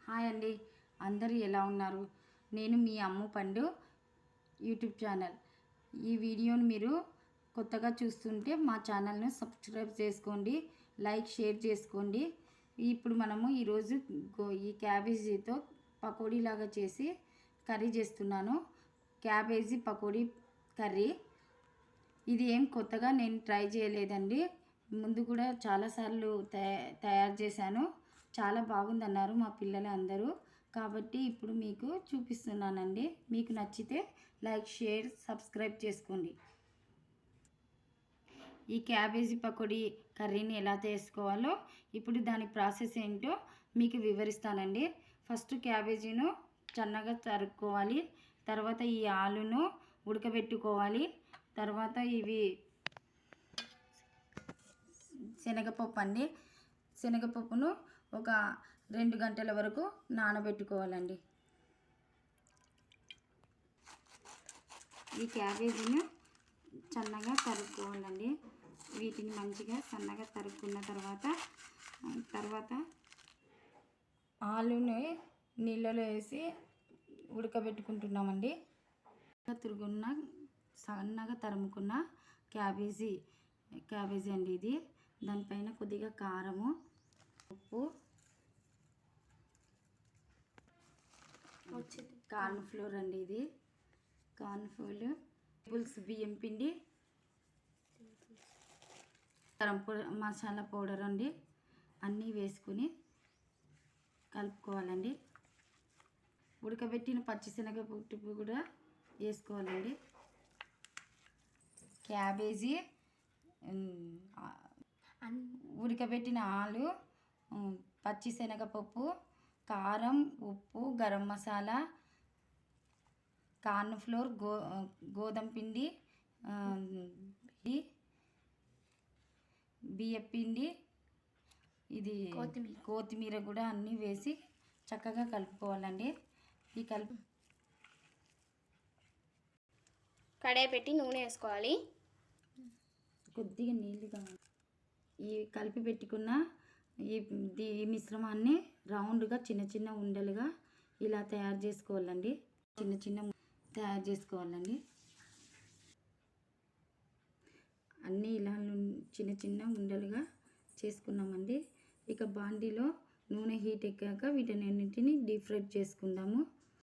Hi అండి, అందరూ ఎలా ఉన్నారు? నేను మీ అమ్ము పండు యూట్యూబ్ ఛానల్. ఈ వీడియోని మీరు కొత్తగా చూస్తుంటే మా ఛానల్ను సబ్స్క్రైబ్ చేసుకోండి, లైక్ షేర్ చేసుకోండి. ఇప్పుడు మనము ఈరోజు ఈ క్యాబేజీతో పకోడీలాగా చేసి కర్రీ చేస్తున్నాను. Cabbage pakodi curry. ఇది ఏం కొత్తగా నేను ట్రై చేయలేదండి. ముందు కూడా చాలాసార్లు తయారు చేశాను. చాలా బాగుందన్నారు మా పిల్లలు అందరూ. కాబట్టి ఇప్పుడు మీకు చూపిస్తున్నానండి. మీకు నచ్చితే లైక్ షేర్ సబ్స్క్రైబ్ చేసుకోండి. ఈ క్యాబేజీ పకోడీ కర్రీని ఎలా చేసుకోవాలో ఇప్పుడు దాని ప్రాసెస్ ఏంటో మీకు వివరిస్తానండి. ఫస్ట్ క్యాబేజీను సన్నగా తరుక్కోవాలి. తర్వాత ఈ ఆలును ఉడకబెట్టుకోవాలి. తర్వాత ఇవి శనగపప్పు అండి. శనగపప్పును ఒక 2 గంటల వరకు నానబెట్టుకోవాలండి. ఈ క్యాబేజీని సన్నగా తరుక్కోవాలండి. వీటిని మంచిగా సన్నగా తరుక్కున్న తర్వాత ఆలుని నీళ్ళలో వేసి ఉడకబెట్టుకుంటున్నామండి. సన్నగా తరుముకున్న క్యాబేజీ అండి ఇది. దానిపైన కొద్దిగా కారము, ఉప్పు, కార్న్ ఫ్లోర్ అండి ఇది. కార్న్ ఫ్లోర్, పులుసు బియ్యం పిండి, మసాలా పౌడర్ అండి, అన్నీ వేసుకుని కలుపుకోవాలండి. ఉడకబెట్టిన పచ్చిశనగపప్పు కూడా వేసుకోవాలండి. క్యాబేజీ, ఉడకబెట్టిన ఆలు, పచ్చిశనగపప్పు, కారం, ఉప్పు, గరం మసాలా, కార్న్ ఫ్లోర్, గోధుమ పిండి, బియ్యం పిండి, ఇది కొత్తిమీర కూడా అన్నీ వేసి చక్కగా కలుపుకోవాలండి. ఈ కడాయి పెట్టి నూనె వేసుకోవాలి. కొద్దిగా నీళ్ళు కావాలి. ఈ కలిపి పెట్టుకున్న ఈ మిశ్రమాన్ని రౌండ్గా చిన్న చిన్న ఉండలుగా ఇలా తయారు చేసుకోవాలండి. తయారు చేసుకోవాలండి. అన్నీ ఇలా చిన్న చిన్న ఉండలుగా చేసుకున్నామండి. ఇక బాండీలో నూనె హీట్ ఎక్కాక వీటన్నిటిని డీప్ ఫ్రై చేసుకుందాము.